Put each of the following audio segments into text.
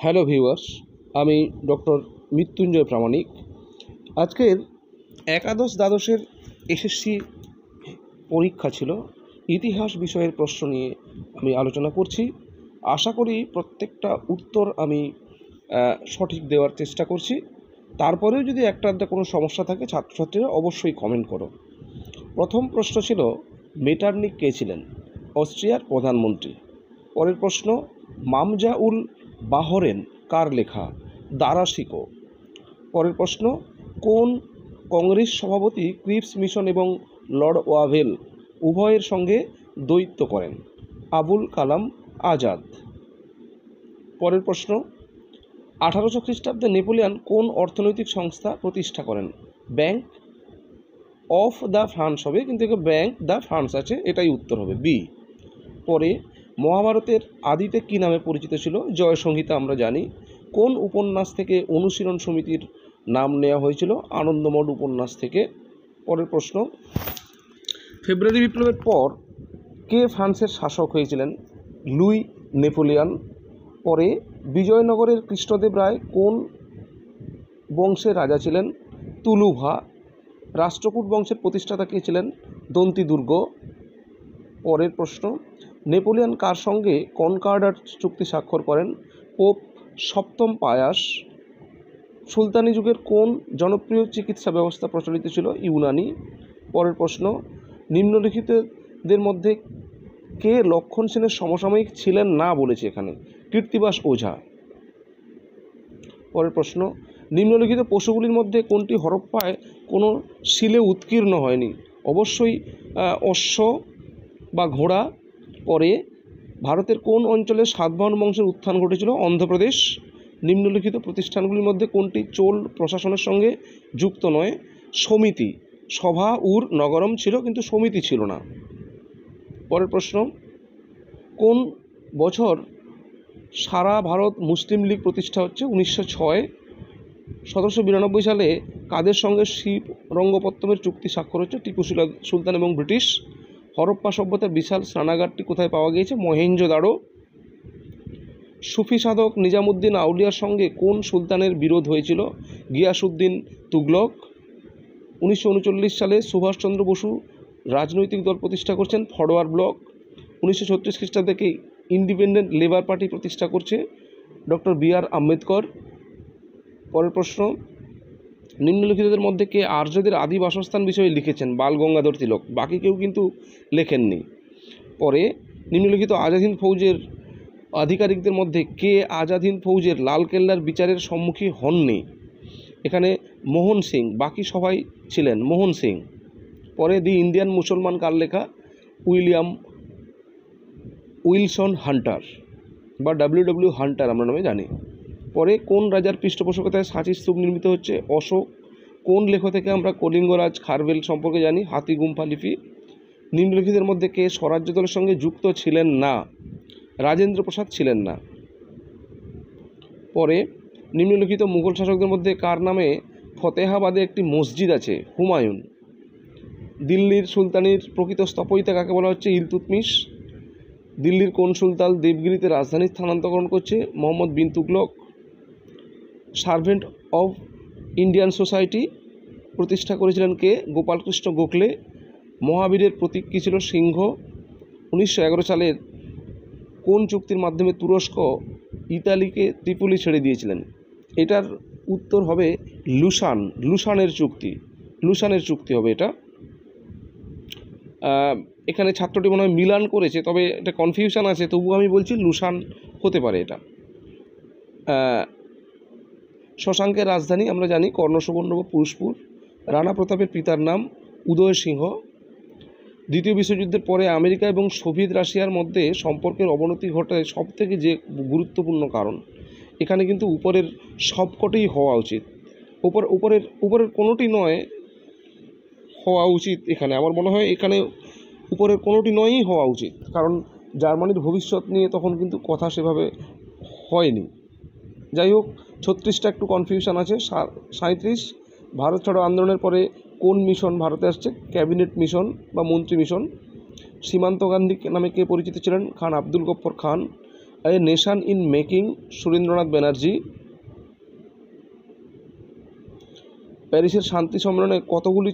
Hello viewers, আমি doctor Mrityunjay প্রামাণিক। আজকের একাদশ দ্বাদশের এসএসসি পরীক্ষা ছিল। ইতিহাস বিষয়ের প্রশ্ন নিয়ে আমি আলোচনা করছি। আশা করি প্রত্যেকটা উত্তর আমি সঠিক দেওয়ার চেষ্টা করছি। তারপরেও যদি একটা কোনো সমস্যা থাকে ছাত্রছাত্রীরা অবশ্যই কমেন্ট করো। প্রথম প্রশ্ন ছিল, মেটারনিখ কে ছিলেন? অস্ট্রিয়ার প্রধানমন্ত্রী। পরের প্রশ্ন, মামজা-উল বাহরেন কার লেখা? দারাশিকো। পরের প্রশ্ন, কোন কংগ্রেস সভাপতি ক্রিপস মিশন এবং লর্ড ওয়াভেল উভয়ের সঙ্গে দ্বৈত করেন? আবুল কালাম আজাদ। পরের প্রশ্ন, 1800 খ্রিস্টাব্দে নেপোলিয়ন কোন অর্থনৈতিক সংস্থা প্রতিষ্ঠা করেন? ব্যাংক অফ দ্য ফ্রান্স হবে, কিন্তু এখানে ব্যাংক দ্য ফ্রান্স আছে, এটাই উত্তর হবে বি। পরে, মহাভারতের আদিতে কী নামে পরিচিত ছিল? জয় সংহিতা আমরা জানি। কোন উপন্যাস থেকে অনুশীলন সমিতির নাম নেওয়া হয়েছিল? আনন্দমঠ উপন্যাস থেকে। পরের প্রশ্ন, ফেব্রুয়ারি বিপ্লবের পর কে ফ্রান্সের শাসক হয়েছিলেন? Luis Napoleon. পরে, বিজয়নগরের কৃষ্ণদেব রায় কোন বংশের রাজা ছিলেন? তুলুভা। রাষ্ট্রকূট বংশের প্রতিষ্ঠাতা কে ছিলেন? দন্তি দুর্গ। পরের প্রশ্ন, নেপোলিয়ন কার সঙ্গে কনকার্ডার চুক্তি স্বাক্ষর করেন? পোপ সপ্তম পায়াস। সুলতানি যুগের কোন জনপ্রিয় চিকিৎসা ব্যবস্থা প্রচলিত ছিল? ইউনানি। পরের প্রশ্ন, নিম্নলিখিতদের মধ্যে কে লক্ষণ সেনের সমসাময়িক ছিলেন না বলেছে এখানে? কীর্তিবাস ওঝা। পরের প্রশ্ন, নিম্নলিখিত পশুগুলির মধ্যে কোনটি হরপ্পায় কোনো শিলে উৎকীর্ণ হয়নি? অবশ্যই অশ্ব বা ঘোড়া। পরে, ভারতের কোন অঞ্চলে সাতবাহন বংশের উত্থান ঘটেছিল? অন্ধ্রপ্রদেশ। নিম্নলিখিত প্রতিষ্ঠানগুলির মধ্যে কোনটি চোল প্রশাসনের সঙ্গে যুক্ত নয়? সমিতি। সভা উর নগরম ছিল, কিন্তু সমিতি ছিল না। পরের প্রশ্ন, কোন বছর সারা ভারত মুসলিম লীগ প্রতিষ্ঠা হচ্ছে? 1906। 1792 সালে কাদের সঙ্গে শ্রীরঙ্গপত্তমের চুক্তি স্বাক্ষর হচ্ছে? টিপু সুলতান এবং ব্রিটিশ। হরপ্পা সভ্যতার বিশাল স্নানাগারটি কোথায় পাওয়া গিয়েছে? মহেঞ্জোদারো। সুফি সাধক নিজামুদ্দিন আউলিয়ার সঙ্গে কোন সুলতানের বিরোধ হয়েছিল? গিয়াসউদ্দিন তুগলক। 1939 সালে সুভাষচন্দ্র বসু রাজনৈতিক দল প্রতিষ্ঠা করছেন? Forward block. 1936 খ্রিস্টাব্দে কে ইন্ডিপেন্ডেন্ট লেবার পার্টি প্রতিষ্ঠা করছে? Doctor B R. আম্বেদকর। পরের প্রশ্ন, নিম্নলিখিতদের মধ্যে কে আর্যদের আদি বাসস্থান বিষয়ে লিখেছেন? বাল গঙ্গাধর তিলক। বাকি কেউ কিন্তু লেখেননি। পরে, নিম্নলিখিত আজাদ হিন্দ ফৌজের আধিকারিকদের মধ্যে কে আজাদ হিন্দ ফৌজের লালকেল্লার বিচারের সম্মুখীন হননি? এখানে মোহন সিং। বাকি সবাই ছিলেন মোহন সিং। পরে, দি ইন্ডিয়ান মুসলমান কার লেখা? উইলসন হান্টার বা ডব্লিউ হান্টার আমরা নামে জানি। পরে, কোন রাজার পৃষ্ঠপোষকতায় সাঁচির স্তূপ নির্মিত হচ্ছে? অশোক। কোন লেখ থেকে আমরা কলিঙ্গরাজ খারবেল সম্পর্কে জানি? হাতি গুম্ফা লিপি। নিম্নলিখিতের মধ্যে কে স্বরাজ্য দলের সঙ্গে যুক্ত ছিলেন না? রাজেন্দ্র প্রসাদ ছিলেন না। পরে, নিম্নলিখিত মুঘল শাসকদের মধ্যে কার নামে ফতেহাবাদে একটি মসজিদ আছে? হুমায়ুন। দিল্লির সুলতানির প্রকৃত স্থপতিতা কাকে বলা হচ্ছে? ইলতুৎমিশ। দিল্লির কোন সুলতান দেবগিরিতে রাজধানী স্থানান্তরকরণ করছে? Mohammad bin Tughlaq. Servant of Indian society প্রতিষ্ঠা করেছিলেন কে? গোপালকৃষ্ণ গোখলে। মহাবীরের প্রতীক কী ছিল? সিংহ। 1911 সালের কোন চুক্তির মাধ্যমে তুরস্ক ইতালিকে ত্রিপলি ছেড়ে দিয়েছিলেন? এটার উত্তর হবে লুসানের চুক্তি হবে এটা। এখানে ছাত্রটি মনে হয় মিলান করেছে, তবে এটা কনফিউশন আছে, তবু আমি বলছি লুসান হতে পারে এটা। শশাঙ্কের রাজধানী আমরা জানি কর্ণসুবর্ণ বা পুরুষপুর। রানা প্রতাপের পিতার নাম উদয় সিংহ। দ্বিতীয় বিশ্বযুদ্ধের পরে আমেরিকা এবং সোভিয়েত রাশিয়ার মধ্যে সম্পর্কের অবনতি ঘটায় সবথেকে যে গুরুত্বপূর্ণ কারণ, এখানে কিন্তু উপরের সবকটাই হওয়া উচিত, উপরের কোনোটি নয় হওয়া উচিত। এখানে আমার মনে হয় এখানে উপরের কোনোটি নয়ই হওয়া উচিত, কারণ জার্মানির ভবিষ্যৎ নিয়ে তখন কিন্তু কথা সেভাবে হয়নি। যাই হোক, 36টা একটু কনফিউশন আছে। 37, ভারত ছাড়ো আন্দোলনের পরে কোন মিশন ভারতে আসছে? ক্যাবিনেট মিশন বা মন্ত্রী মিশন। সীমান্ত গান্ধী নামে কে পরিচিত ছিলেন? Khan Abdul Ghaffar Khan. A nation in making Surendranath Banerjee. প্যারিসের শান্তি সম্মেলনে কতগুলি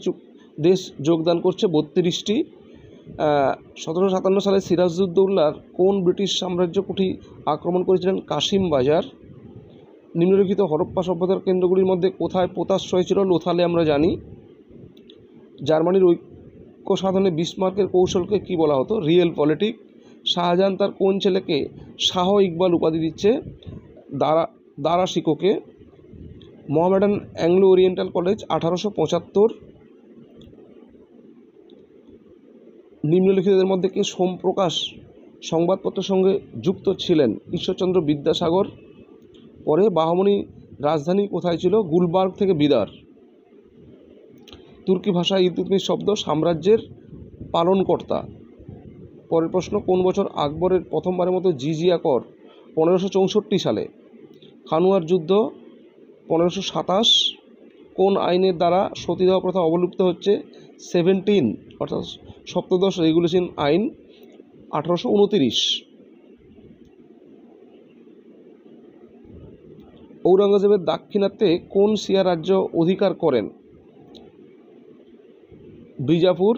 দেশ যোগদান করছে? 32টি। 1757 সালে সিরাজউদ্দৌলার কোন ব্রিটিশ সাম্রাজ্য কুঠি আক্রমণ করেছিলেন? কাশিম বাজার। নিম্নলিখিত হরপ্পা সভ্যতার কেন্দ্রগুলির মধ্যে কোথায় পোতাশ্রয় ছিল? লোথালে আমরা জানি। জার্মানির ঐক্য সাধনে বিসমার্কের কৌশলকে কি বলা হতো? Real politic. শাহজাহান তার কোন ছেলেকে শাহ ইকবাল উপাধি দিচ্ছে? দারা শিকোকে। Mohammedan Anglo Oriental College 1875। নিম্নলিখিতদের মধ্যে কে সোমপ্রকাশ সংবাদপত্রের সঙ্গে যুক্ত ছিলেন? ঈশ্বরচন্দ্র বিদ্যাসাগর। পরে বাহমনি রাজধানী কোথায় ছিল? গুলবার্গ থেকে বিদার। তুর্কি ভাষায় ইলতুৎমিশ শব্দ সাম্রাজ্যের পালনকর্তা। পরের প্রশ্ন, কোন বছর আকবরের প্রথমবারের মতো জিজিয়া কর? 1564 সালে। খানুয়ার যুদ্ধ 1527। কোন আইনের দ্বারা সতীদাহ প্রথা অবলুপ্ত হচ্ছে? 17 অর্থাৎ সপ্তদশ রেগুলেশন আইন 1829। ঔরঙ্গজেবের দাক্ষিণাত্যে কোন শিয়া রাজ্য অধিকার করেন? বিজাপুর।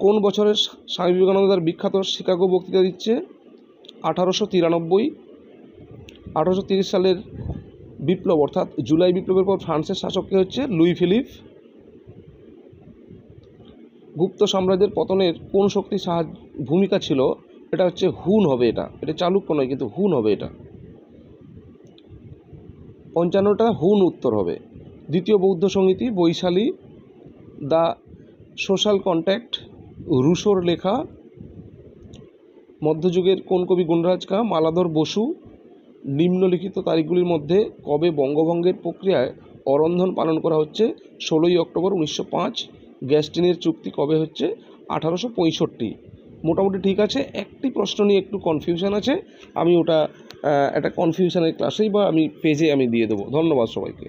কোন বছরের স্বামী বিবেকানন্দ তার বিখ্যাত শিকাগো বক্তৃতা দিচ্ছে? 1893। 1830 সালের বিপ্লব অর্থাৎ জুলাই বিপ্লবের পর ফ্রান্সের শাসক কে হচ্ছে? Luis Philip. গুপ্ত সাম্রাজ্যের পতনের কোন শক্তি ভূমিকা ছিল? এটা হচ্ছে হুন হবে। এটা চালুক্য নয়, কিন্তু হুন হবে এটা। 55টা হুন উত্তর হবে। দ্বিতীয় বৌদ্ধ সংহিতি বৈশালী। দ্য সোশ্যাল কন্ট্যাক্ট রুশোর লেখা। মধ্যযুগের কোন কবি গুণরাজ কা? মালাধর বসু। নিম্নলিখিত তারিখগুলির মধ্যে কবে বঙ্গভঙ্গের প্রক্রিয়ায় অরন্ধন পালন করা হচ্ছে? 16ই অক্টোবর 1905। গ্যাস্টিনের চুক্তি কবে হচ্ছে? 1865। মোটামুটি ঠিক আছে। একটি প্রশ্ন নিয়ে একটু কনফিউশন আছে, আমি ওটা একটা কনফিউশনের ক্লাসেই বা আমি পেজে আমি দিয়ে দেবো। ধন্যবাদ সবাইকে।